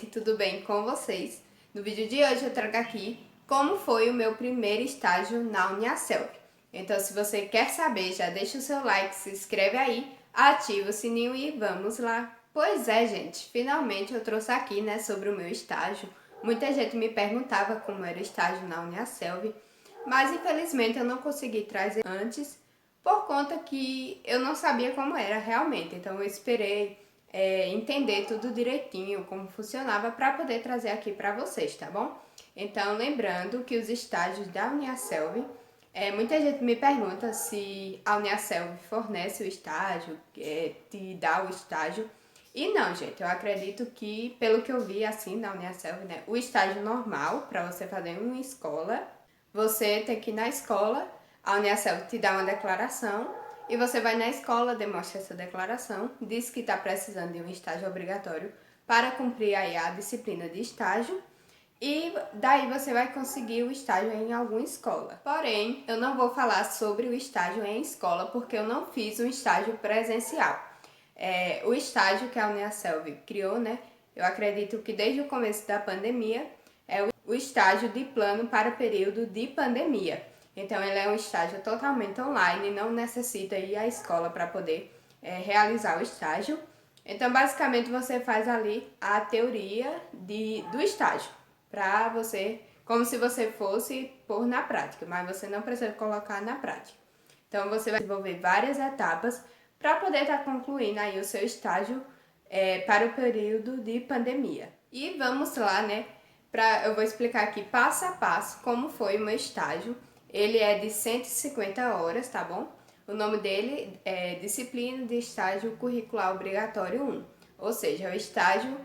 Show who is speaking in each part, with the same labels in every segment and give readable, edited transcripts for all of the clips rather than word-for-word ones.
Speaker 1: gente, tudo bem com vocês? No vídeo de hoje eu trago aqui como foi o meu primeiro estágio na Uniaselv. Então, se você quer saber, já deixa o seu like, se inscreve aí, ativa o sininho e vamos lá! Pois é, gente, finalmente eu trouxe aqui, né, sobre o meu estágio. Muita gente me perguntava como era o estágio na Uniaselv, mas infelizmente eu não consegui trazer antes, por conta que eu não sabia como era realmente. Então eu esperei entender tudo direitinho, como funcionava, para poder trazer aqui para vocês, tá bom? Então, lembrando que os estágios da Uniaselv, muita gente me pergunta se a Uniaselv fornece o estágio, te dá o estágio. E não, gente, eu acredito que, pelo que eu vi assim na Uniaselv, né, o estágio normal, para você fazer uma escola, você tem que ir na escola, a Uniaselv te dá uma declaração, e você vai na escola, demonstra essa declaração, diz que está precisando de um estágio obrigatório para cumprir aí a disciplina de estágio, e daí você vai conseguir o estágio em alguma escola. Porém, eu não vou falar sobre o estágio em escola, porque eu não fiz um estágio presencial. O estágio que a Uniaselv criou, né? Eu acredito que desde o começo da pandemia, é o estágio de plano para período de pandemia. Então, ele é um estágio totalmente online, não necessita ir à escola para poder realizar o estágio. Então, basicamente, você faz ali a teoria do estágio, para você, como se você fosse pôr na prática, mas você não precisa colocar na prática. Então, você vai desenvolver várias etapas para poder estar concluindo aí o seu estágio para o período de pandemia. E vamos lá, né? Eu vou explicar aqui passo a passo como foi o meu estágio. Ele é de 150 horas, tá bom? O nome dele é Disciplina de Estágio Curricular Obrigatório 1, ou seja, é o estágio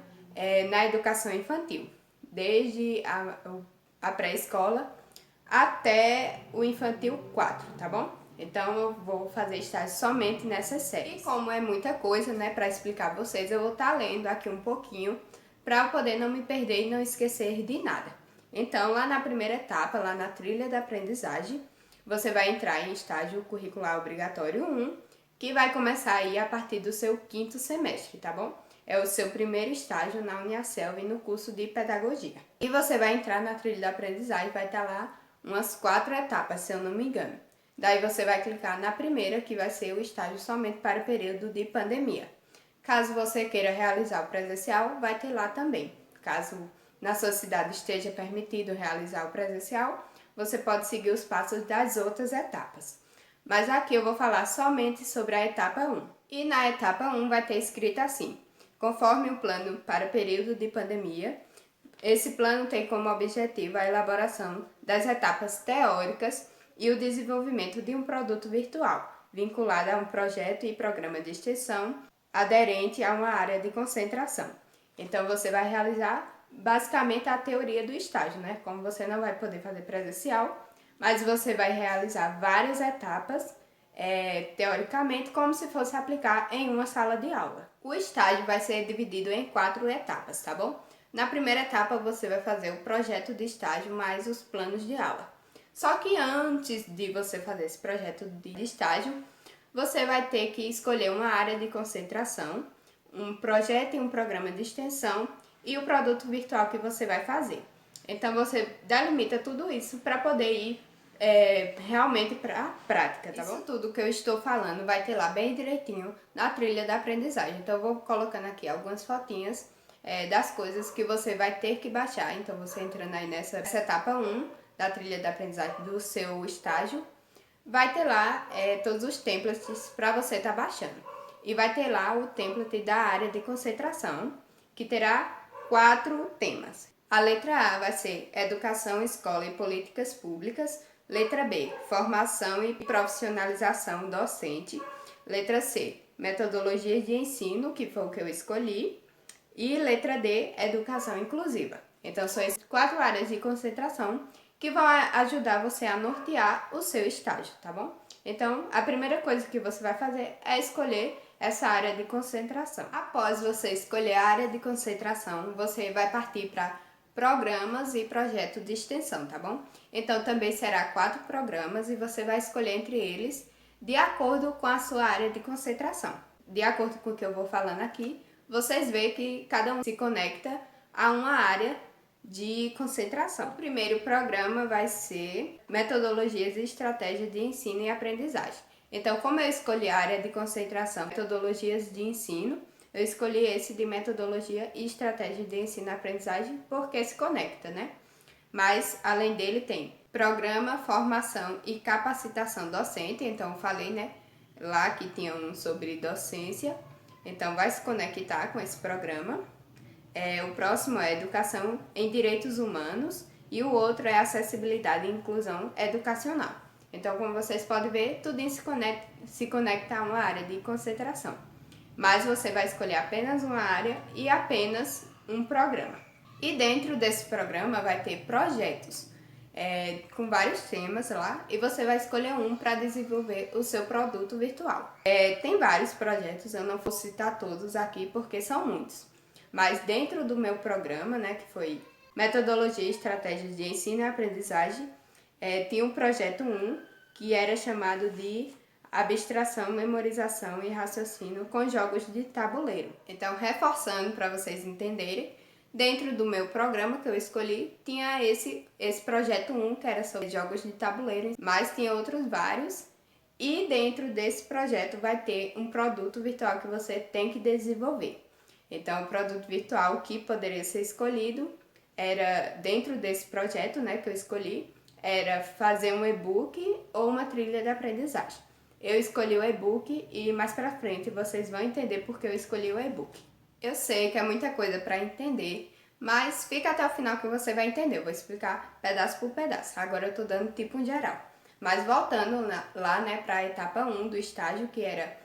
Speaker 1: na educação infantil, desde a pré-escola até o infantil 4, tá bom? Então eu vou fazer estágio somente nessa série. E como é muita coisa, né, para explicar a vocês, eu vou estar lendo aqui um pouquinho para poder não me perder e não esquecer de nada. Então, lá na primeira etapa, lá na trilha da aprendizagem, você vai entrar em estágio curricular obrigatório 1, que vai começar aí a partir do seu 5º semestre, tá bom? É o seu primeiro estágio na Uniaselv no curso de pedagogia. E você vai entrar na trilha da aprendizagem, vai estar lá umas 4 etapas, se eu não me engano. Daí você vai clicar na primeira, que vai ser o estágio somente para o período de pandemia. Caso você queira realizar o presencial, vai ter lá também. Caso na sua cidade esteja permitido realizar o presencial, você pode seguir os passos das outras etapas. Mas aqui eu vou falar somente sobre a etapa 1. E na etapa 1 vai ter escrito assim: conforme o plano para o período de pandemia, esse plano tem como objetivo a elaboração das etapas teóricas e o desenvolvimento de um produto virtual, vinculado a um projeto e programa de extensão aderente a uma área de concentração. Então, você vai realizar basicamente a teoria do estágio, né? Como você não vai poder fazer presencial, mas você vai realizar várias etapas, teoricamente, como se fosse aplicar em uma sala de aula. O estágio vai ser dividido em 4 etapas, tá bom? Na primeira etapa, você vai fazer o projeto de estágio mais os planos de aula. Só que antes de você fazer esse projeto de estágio, você vai ter que escolher uma área de concentração, um projeto e um programa de extensão e o produto virtual que você vai fazer. Então, você delimita tudo isso para poder ir realmente para a prática, tá bom? Isso tudo que eu estou falando vai ter lá bem direitinho na trilha da aprendizagem. Então, eu vou colocando aqui algumas fotinhas das coisas que você vai ter que baixar. Então, você entrando aí nessa etapa 1 da trilha da aprendizagem do seu estágio, vai ter lá todos os templates para você estar baixando. E vai ter lá o template da área de concentração, que terá 4 temas. A letra A vai ser Educação, Escola e Políticas Públicas. Letra B, Formação e Profissionalização Docente. Letra C, Metodologias de Ensino, que foi o que eu escolhi. E letra D, Educação Inclusiva. Então, são essas 4 áreas de concentração que vão ajudar você a nortear o seu estágio, tá bom? Então, a primeira coisa que você vai fazer é escolher essa área de concentração. Após você escolher a área de concentração, você vai partir para programas e projetos de extensão, tá bom? Então, também será 4 programas e você vai escolher entre eles de acordo com a sua área de concentração. De acordo com o que eu vou falando aqui, vocês veem que cada um se conecta a uma área de concentração. O primeiro programa vai ser Metodologias e Estratégias de Ensino e Aprendizagem. Então, como eu escolhi a área de concentração, Metodologias de Ensino, eu escolhi esse de Metodologia e Estratégia de Ensino e Aprendizagem porque se conecta, né? Mas, além dele, tem Programa, Formação e Capacitação Docente. Então, eu falei, né, lá que tinha um sobre docência. Então, vai se conectar com esse programa. O próximo é Educação em Direitos Humanos e o outro é Acessibilidade e Inclusão Educacional. Então, como vocês podem ver, tudo se conecta a uma área de concentração. Mas você vai escolher apenas uma área e apenas um programa. E dentro desse programa vai ter projetos com vários temas lá e você vai escolher um para desenvolver o seu produto virtual. Tem vários projetos, eu não vou citar todos aqui porque são muitos. Mas dentro do meu programa, né, que foi Metodologia e Estratégias de Ensino e Aprendizagem, tinha um projeto 1 que era chamado de Abstração, Memorização e Raciocínio com Jogos de Tabuleiro. Então, reforçando para vocês entenderem, dentro do meu programa que eu escolhi, tinha esse projeto 1 que era sobre jogos de tabuleiro, mas tinha outros vários. E dentro desse projeto vai ter um produto virtual que você tem que desenvolver. Então, o produto virtual que poderia ser escolhido era, dentro desse projeto, né, que eu escolhi, era fazer um e-book ou uma trilha de aprendizagem. Eu escolhi o e-book e mais pra frente vocês vão entender porque eu escolhi o e-book. Eu sei que é muita coisa para entender, mas fica até o final que você vai entender. Eu vou explicar pedaço por pedaço. Agora eu tô dando tipo um geral. Mas voltando lá, né, para a etapa 1 do estágio, que era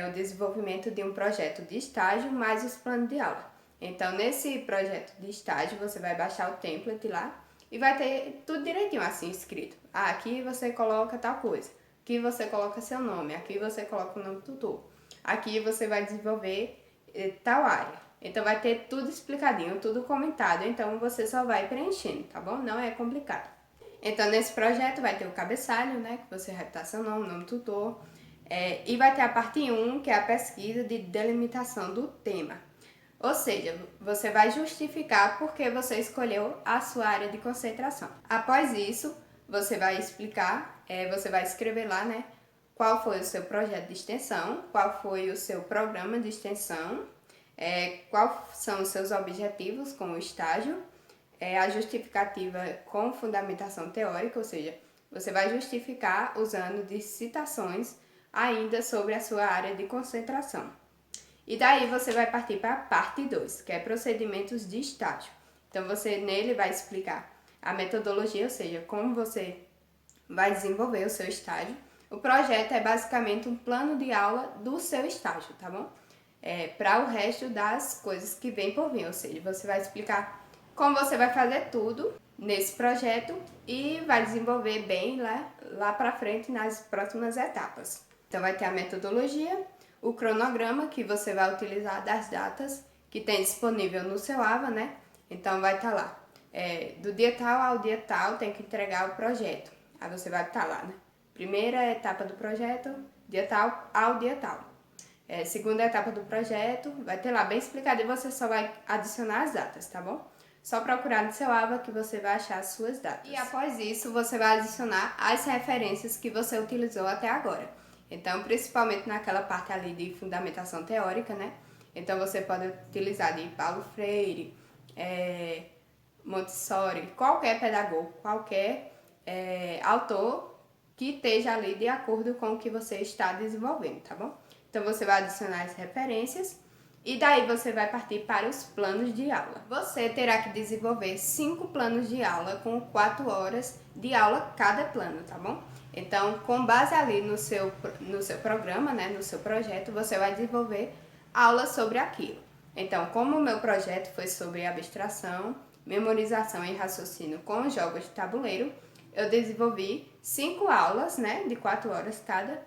Speaker 1: o desenvolvimento de um projeto de estágio mais os planos de aula. Então, nesse projeto de estágio, você vai baixar o template lá e vai ter tudo direitinho assim escrito. Aqui você coloca tal coisa, aqui você coloca seu nome, aqui você coloca o nome do tutor, aqui você vai desenvolver tal área. Então, vai ter tudo explicadinho, tudo comentado, então você só vai preenchendo, tá bom? Não é complicado. Então, nesse projeto vai ter o cabeçalho, né, que você vai botar seu nome do tutor, e vai ter a parte 1, que é a pesquisa de delimitação do tema. Ou seja, você vai justificar por que você escolheu a sua área de concentração. Após isso, você vai explicar, você vai escrever lá, né, qual foi o seu projeto de extensão, qual foi o seu programa de extensão, quais são os seus objetivos com o estágio, a justificativa com fundamentação teórica, ou seja, você vai justificar usando de citações ainda sobre a sua área de concentração. E daí você vai partir para a parte 2, que é procedimentos de estágio. Então você nele vai explicar a metodologia, ou seja, como você vai desenvolver o seu estágio. O projeto é basicamente um plano de aula do seu estágio, tá bom? Para o resto das coisas que vem por vir, ou seja, você vai explicar como você vai fazer tudo nesse projeto e vai desenvolver bem lá para frente nas próximas etapas. Então vai ter a metodologia, o cronograma que você vai utilizar das datas que tem disponível no seu AVA, né? Então vai estar lá, do dia tal ao dia tal tem que entregar o projeto. Aí você vai estar lá, né? Primeira etapa do projeto, dia tal ao dia tal. Segunda etapa do projeto, vai ter lá bem explicado e você só vai adicionar as datas, tá bom? Só procurar no seu AVA que você vai achar as suas datas. E após isso, você vai adicionar as referências que você utilizou até agora. Então, principalmente naquela parte ali de fundamentação teórica, né? Então, você pode utilizar de Paulo Freire, Montessori, qualquer pedagogo, qualquer autor que esteja ali de acordo com o que você está desenvolvendo, tá bom? Então, você vai adicionar as referências e daí você vai partir para os planos de aula. Você terá que desenvolver 5 planos de aula com 4 horas de aula cada plano, tá bom? Então, com base ali no seu programa, né, no seu projeto, você vai desenvolver aulas sobre aquilo. Então, como o meu projeto foi sobre abstração, memorização e raciocínio com jogos de tabuleiro, eu desenvolvi 5 aulas, né, de 4 horas cada,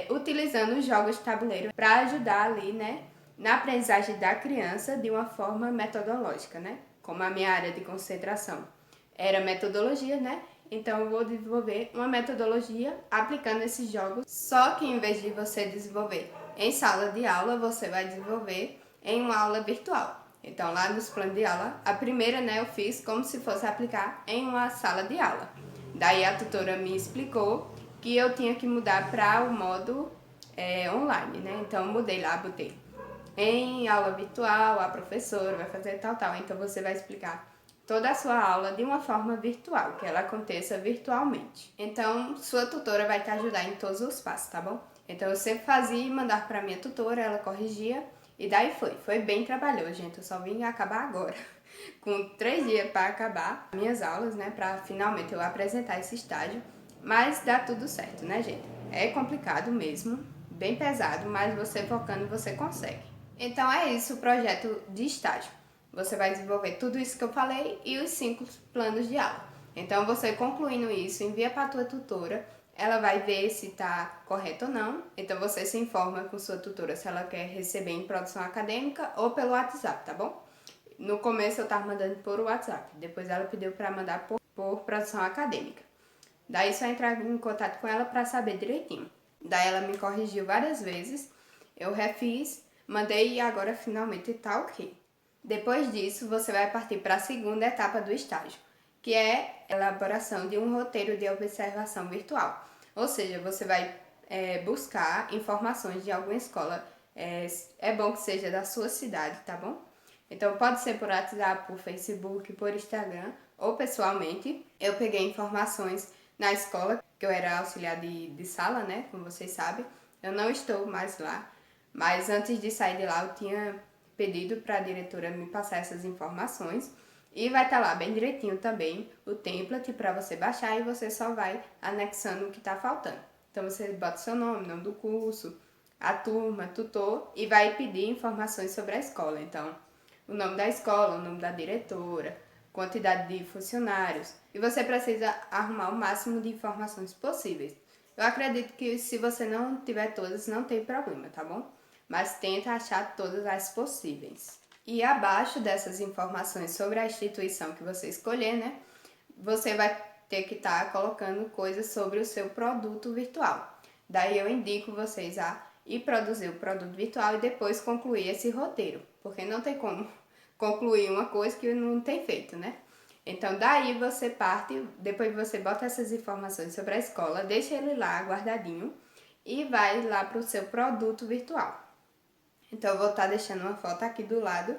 Speaker 1: utilizando os jogos de tabuleiro para ajudar ali, né, na aprendizagem da criança de uma forma metodológica, né? Como a minha área de concentração era metodologia, né? Então eu vou desenvolver uma metodologia aplicando esses jogos, só que em vez de você desenvolver em sala de aula, você vai desenvolver em uma aula virtual. Então, lá nos planos de aula, a primeira, né, eu fiz como se fosse aplicar em uma sala de aula. Daí a tutora me explicou que eu tinha que mudar para o modo online, né? Então, eu mudei lá, botei em aula virtual, a professora vai fazer tal. Então, você vai explicar toda a sua aula de uma forma virtual, que ela aconteça virtualmente. Então, sua tutora vai te ajudar em todos os passos, tá bom? Então, eu sempre fazia e mandava para minha tutora, ela corrigia, e daí foi bem trabalhoso, gente. Eu só vim acabar agora, com 3 dias para acabar minhas aulas, né? Para finalmente eu apresentar esse estágio. Mas dá tudo certo, né, gente? É complicado mesmo, bem pesado, mas você focando você consegue. Então é isso o projeto de estágio. Você vai desenvolver tudo isso que eu falei e os 5 planos de aula. Então você concluindo isso, envia para a tua tutora, ela vai ver se está correto ou não. Então você se informa com sua tutora se ela quer receber em produção acadêmica ou pelo WhatsApp, tá bom? No começo eu estava mandando por WhatsApp, depois ela pediu para mandar por produção acadêmica. Daí só entrar em contato com ela para saber direitinho. Daí ela me corrigiu várias vezes, eu refiz, mandei e agora finalmente tá ok. Depois disso, você vai partir para a segunda etapa do estágio, que é a elaboração de um roteiro de observação virtual. Ou seja, você vai buscar informações de alguma escola. É bom que seja da sua cidade, tá bom? Então pode ser por WhatsApp, por Facebook, por Instagram ou pessoalmente. Eu peguei informações na escola, que eu era auxiliar de sala, né? Como vocês sabem. Eu não estou mais lá, mas antes de sair de lá eu tinha pedido para a diretora me passar essas informações. E vai estar lá bem direitinho também o template para você baixar e você só vai anexando o que está faltando. Então você bota seu nome do curso, a turma, tutor e vai pedir informações sobre a escola. Então, o nome da escola, o nome da diretora, quantidade de funcionários. E você precisa arrumar o máximo de informações possíveis. Eu acredito que se você não tiver todas, não tem problema, tá bom? Mas tenta achar todas as possíveis. E abaixo dessas informações sobre a instituição que você escolher, né? Você vai ter que estar colocando coisas sobre o seu produto virtual. Daí eu indico vocês a ir produzir o produto virtual e depois concluir esse roteiro, porque não tem como concluir uma coisa que não tem feito, né? Então daí você parte, depois você bota essas informações sobre a escola, deixa ele lá guardadinho e vai lá para o seu produto virtual. Então eu vou estar deixando uma foto aqui do lado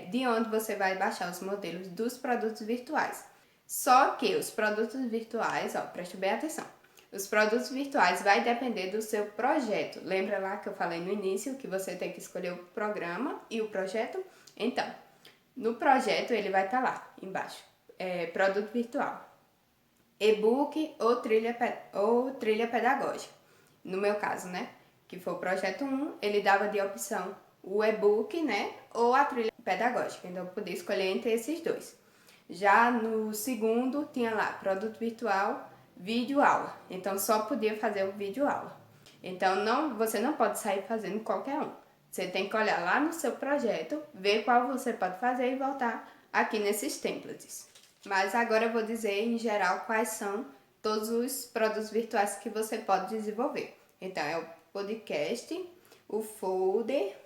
Speaker 1: de onde você vai baixar os modelos dos produtos virtuais. Só que os produtos virtuais, ó, preste bem atenção. Os produtos virtuais vai depender do seu projeto. Lembra lá que eu falei no início que você tem que escolher o programa e o projeto? Então, no projeto ele vai estar lá embaixo. Produto virtual. E-book ou trilha pedagógica. No meu caso, né? Que foi o projeto 1, ele dava de opção o e-book, né? Ou a trilha pedagógica. Então eu podia escolher entre esses dois. Já no segundo, tinha lá produto virtual, vídeo aula. Então só podia fazer o vídeo aula. Então você não pode sair fazendo qualquer um. Você tem que olhar lá no seu projeto, ver qual você pode fazer e voltar aqui nesses templates. Mas agora eu vou dizer em geral quais são todos os produtos virtuais que você pode desenvolver. Então é o podcast, o folder,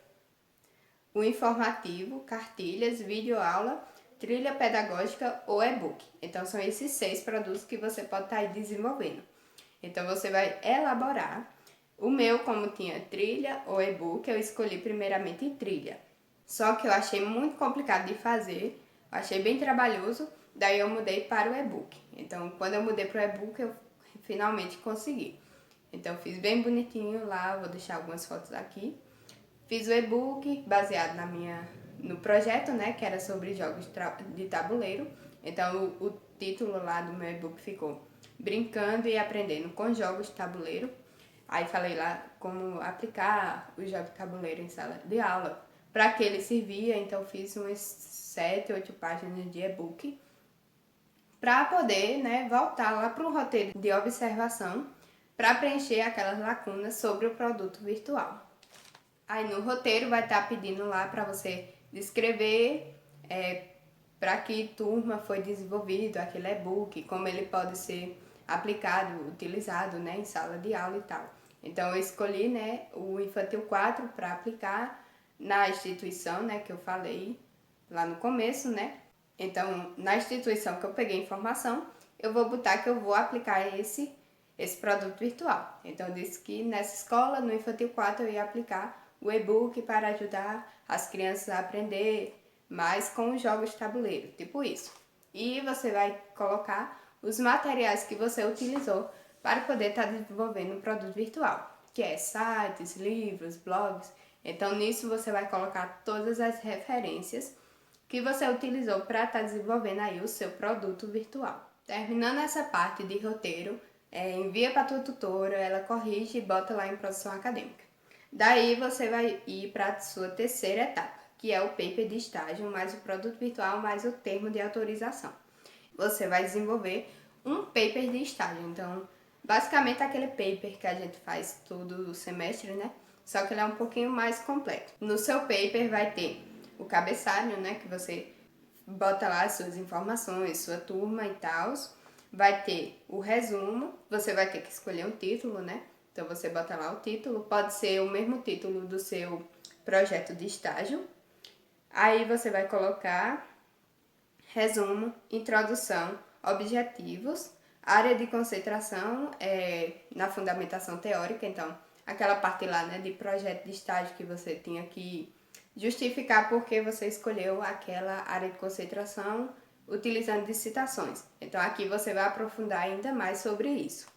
Speaker 1: o informativo, cartilhas, videoaula, trilha pedagógica ou e-book. Então são esses 6 produtos que você pode estar aí desenvolvendo. Então você vai elaborar. O meu, como tinha trilha ou e-book, eu escolhi primeiramente trilha. Só que eu achei muito complicado de fazer, achei bem trabalhoso, daí eu mudei para o e-book. Então quando eu mudei para o e-book, eu finalmente consegui. Então fiz bem bonitinho lá, vou deixar algumas fotos aqui. Fiz o e-book baseado no projeto, né, que era sobre jogos de tabuleiro. Então o título lá do meu e-book ficou Brincando e Aprendendo com Jogos de Tabuleiro. Aí falei lá como aplicar os jogos de tabuleiro em sala de aula, para que ele servia. Então fiz umas 7, 8 páginas de e-book para poder, né, voltar lá para o roteiro de observação para preencher aquelas lacunas sobre o produto virtual. Aí no roteiro vai estar pedindo lá para você descrever para que turma foi desenvolvido aquele e-book, como ele pode ser aplicado, utilizado, né, em sala de aula e tal. Então eu escolhi, né, o Infantil 4 para aplicar na instituição, né, que eu falei lá no começo, né? Então, na instituição que eu peguei informação, eu vou botar que eu vou aplicar esse produto virtual. Então, eu disse que nessa escola, no Infantil 4, eu ia aplicar o e-book para ajudar as crianças a aprender mais com os jogos de tabuleiro, tipo isso. E você vai colocar os materiais que você utilizou para poder estar desenvolvendo um produto virtual, que é sites, livros, blogs. Então, nisso você vai colocar todas as referências que você utilizou para estar desenvolvendo aí o seu produto virtual. Terminando essa parte de roteiro, envia para a tua tutora, ela corrige e bota lá em produção acadêmica. Daí você vai ir para a sua terceira etapa, que é o paper de estágio, mais o produto virtual, mais o termo de autorização. Você vai desenvolver um paper de estágio. Então, basicamente aquele paper que a gente faz todo semestre, né? Só que ele é um pouquinho mais completo. No seu paper vai ter o cabeçalho, né? Que você bota lá as suas informações, sua turma e tal. Vai ter o resumo, você vai ter que escolher um título, né? Então você bota lá o título, pode ser o mesmo título do seu projeto de estágio. Aí você vai colocar resumo, introdução, objetivos, área de concentração na fundamentação teórica, então aquela parte lá, né, de projeto de estágio que você tinha que justificar por que você escolheu aquela área de concentração utilizando de citações. Então aqui você vai aprofundar ainda mais sobre isso.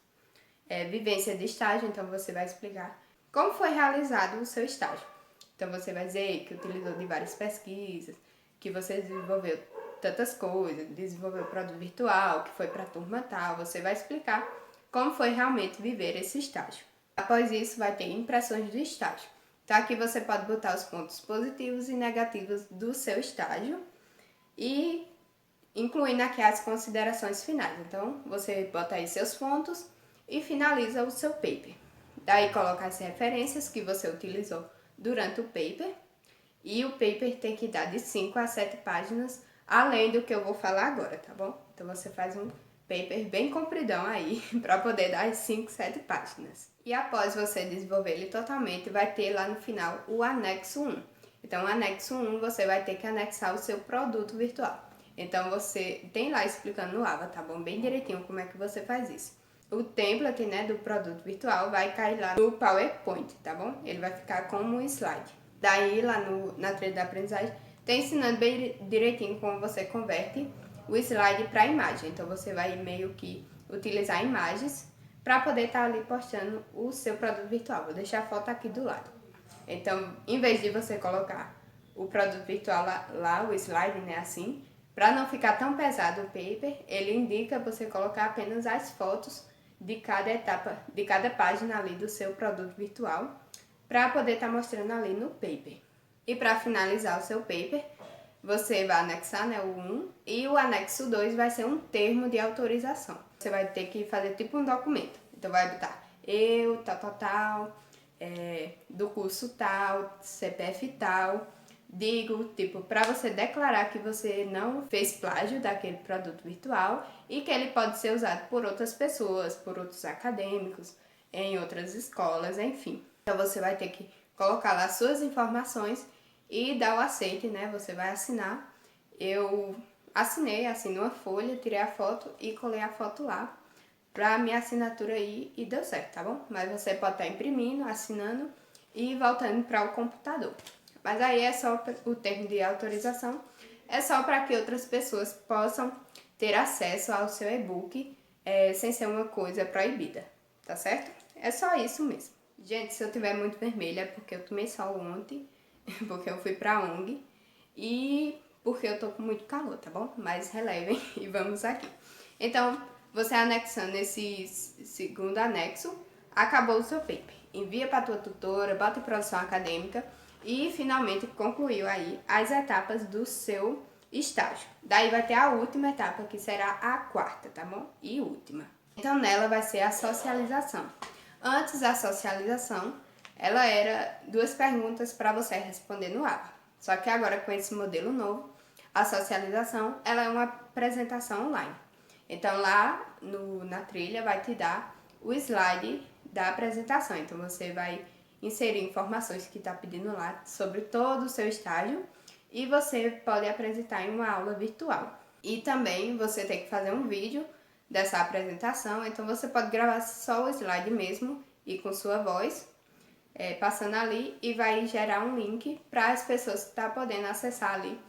Speaker 1: Vivência de estágio, então você vai explicar como foi realizado o seu estágio. Então você vai dizer que utilizou de várias pesquisas, que você desenvolveu tantas coisas, desenvolveu produto virtual, que foi para a turma tal, você vai explicar como foi realmente viver esse estágio. Após isso, vai ter impressões do estágio. Então aqui você pode botar os pontos positivos e negativos do seu estágio e incluindo aqui as considerações finais. Então você bota aí seus pontos e finaliza o seu paper. Daí coloca as referências que você utilizou durante o paper e o paper tem que dar de 5 a 7 páginas, além do que eu vou falar agora, tá bom? Então você faz um paper bem compridão aí para poder dar as 5, 7 páginas. E após você desenvolver ele totalmente, vai ter lá no final o anexo 1. Então, o anexo 1 você vai ter que anexar o seu produto virtual. Então, você tem lá explicando no AVA, tá bom? Bem direitinho como é que você faz isso. O template, né, do produto virtual vai cair lá no PowerPoint, tá bom? Ele vai ficar como um slide. Daí, lá na trilha da aprendizagem, tem ensinando bem direitinho como você converte o slide para imagem. Então, você vai meio que utilizar imagens para poder estar ali postando o seu produto virtual. Vou deixar a foto aqui do lado. Então, em vez de você colocar o produto virtual lá o slide, né, assim, para não ficar tão pesado o paper, ele indica você colocar apenas as fotos de cada etapa, de cada página ali do seu produto virtual, para poder estar mostrando ali no paper. E para finalizar o seu paper, você vai anexar, né, o 1 e o anexo 2 vai ser um termo de autorização. Você vai ter que fazer tipo um documento. Então vai botar eu, tal, do curso tal, CPF tal. Digo, tipo, para você declarar que você não fez plágio daquele produto virtual e que ele pode ser usado por outras pessoas, por outros acadêmicos, em outras escolas, enfim. Então você vai ter que colocar lá suas informações e dar o aceite, né? Você vai assinar. Eu assinei uma folha, tirei a foto e colei a foto lá pra minha assinatura aí e deu certo, tá bom? Mas você pode estar imprimindo, assinando e voltando para o computador. Mas aí é só o termo de autorização, é só para que outras pessoas possam ter acesso ao seu e-book sem ser uma coisa proibida, tá certo? É só isso mesmo. Gente, se eu tiver muito vermelha é porque eu tomei sol ontem, porque eu fui pra ONG e porque eu tô com muito calor, tá bom? Mas relevem e vamos aqui. Então, você anexando esse segundo anexo, acabou o seu paper. Envia para a tua tutora, bota em produção acadêmica e finalmente concluiu aí as etapas do seu estágio. Daí vai ter a última etapa, que será a quarta, tá bom? E última. Então nela vai ser a socialização. Antes da socialização, ela era 2 perguntas para você responder no AVA. Só que agora com esse modelo novo, a socialização ela é uma apresentação online. Então lá na trilha vai te dar o slide da apresentação. Então você vai inserir informações que está pedindo lá sobre todo o seu estágio e você pode apresentar em uma aula virtual. E também você tem que fazer um vídeo dessa apresentação, então você pode gravar só o slide mesmo e com sua voz, passando ali, e vai gerar um link para as pessoas que estão podendo acessar ali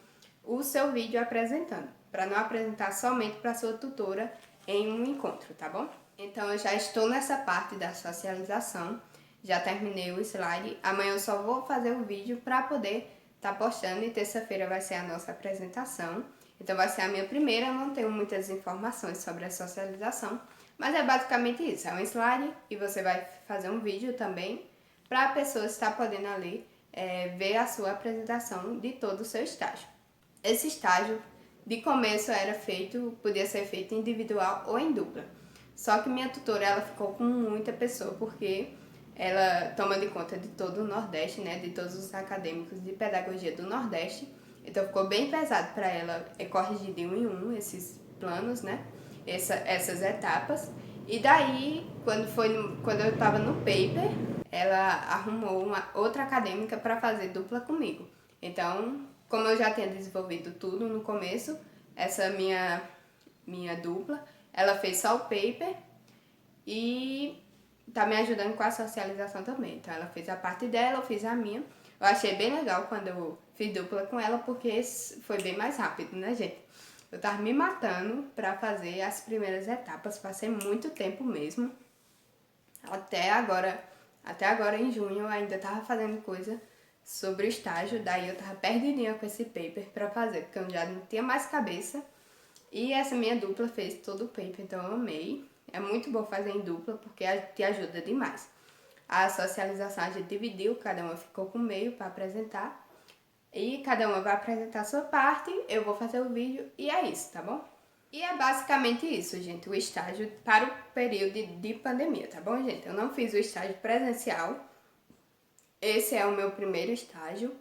Speaker 1: o seu vídeo apresentando, para não apresentar somente para sua tutora em um encontro, tá bom? Então eu já estou nessa parte da socialização, já terminei o slide, amanhã eu só vou fazer o vídeo para poder estar postando e terça-feira vai ser a nossa apresentação. Então vai ser a minha primeira, eu não tenho muitas informações sobre a socialização, mas é basicamente isso, é um slide e você vai fazer um vídeo também para a pessoa estar podendo ali ver a sua apresentação de todo o seu estágio. Esse estágio de começo podia ser feito individual ou em dupla. Só que minha tutora ela ficou com muita pessoa porque ela toma de conta de todo o Nordeste, né, de todos os acadêmicos de pedagogia do Nordeste. Então ficou bem pesado para ela corrigir de um em um esses planos, né, essas etapas. E daí, quando eu estava no paper, ela arrumou uma outra acadêmica para fazer dupla comigo. Então, como eu já tinha desenvolvido tudo no começo, essa minha dupla, ela fez só o paper e tá me ajudando com a socialização também. Então ela fez a parte dela, eu fiz a minha. Eu achei bem legal quando eu fiz dupla com ela, porque foi bem mais rápido, né, gente? Eu tava me matando pra fazer as primeiras etapas, passei muito tempo mesmo. Até agora em junho eu ainda tava fazendo coisa sobre o estágio, daí eu tava perdidinha com esse paper pra fazer, porque eu já não tinha mais cabeça. E essa minha dupla fez todo o paper, então eu amei. É muito bom fazer em dupla, porque te ajuda demais. A socialização a gente dividiu, cada uma ficou com meio para apresentar. E cada uma vai apresentar a sua parte, eu vou fazer o vídeo e é isso, tá bom? E é basicamente isso, gente, o estágio para o período de pandemia, tá bom, gente? Eu não fiz o estágio presencial, esse é o meu primeiro estágio.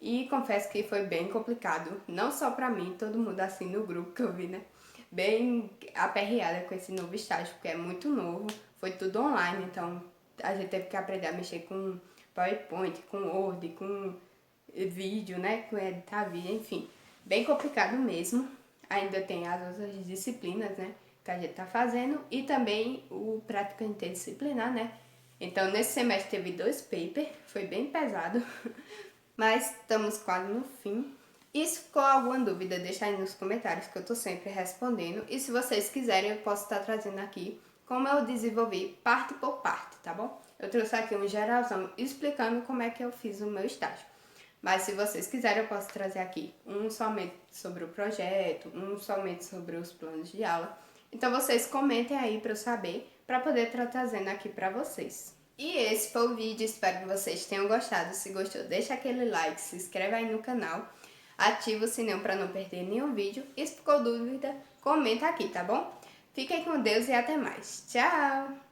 Speaker 1: E confesso que foi bem complicado, não só pra mim, todo mundo assim no grupo que eu vi, né? Bem aperreada com esse novo estágio, porque é muito novo, foi tudo online, então a gente teve que aprender a mexer com PowerPoint, com Word, com vídeo, né? Com editar vídeo, enfim, bem complicado mesmo. Ainda tem as outras disciplinas, né? Que a gente tá fazendo e também o prática interdisciplinar, né? Então nesse semestre teve 2 papers, foi bem pesado. Mas estamos quase no fim. E se ficou alguma dúvida, deixa aí nos comentários que eu tô sempre respondendo. E se vocês quiserem, eu posso estar trazendo aqui como eu desenvolvi parte por parte, tá bom? Eu trouxe aqui um geralzão explicando como é que eu fiz o meu estágio. Mas se vocês quiserem, eu posso trazer aqui um somente sobre o projeto, um somente sobre os planos de aula. Então vocês comentem aí para eu saber, para poder estar trazendo aqui para vocês. E esse foi o vídeo, espero que vocês tenham gostado. Se gostou, deixa aquele like, se inscreve aí no canal, ativa o sininho para não perder nenhum vídeo. E se ficou dúvida, comenta aqui, tá bom? Fiquem com Deus e até mais. Tchau!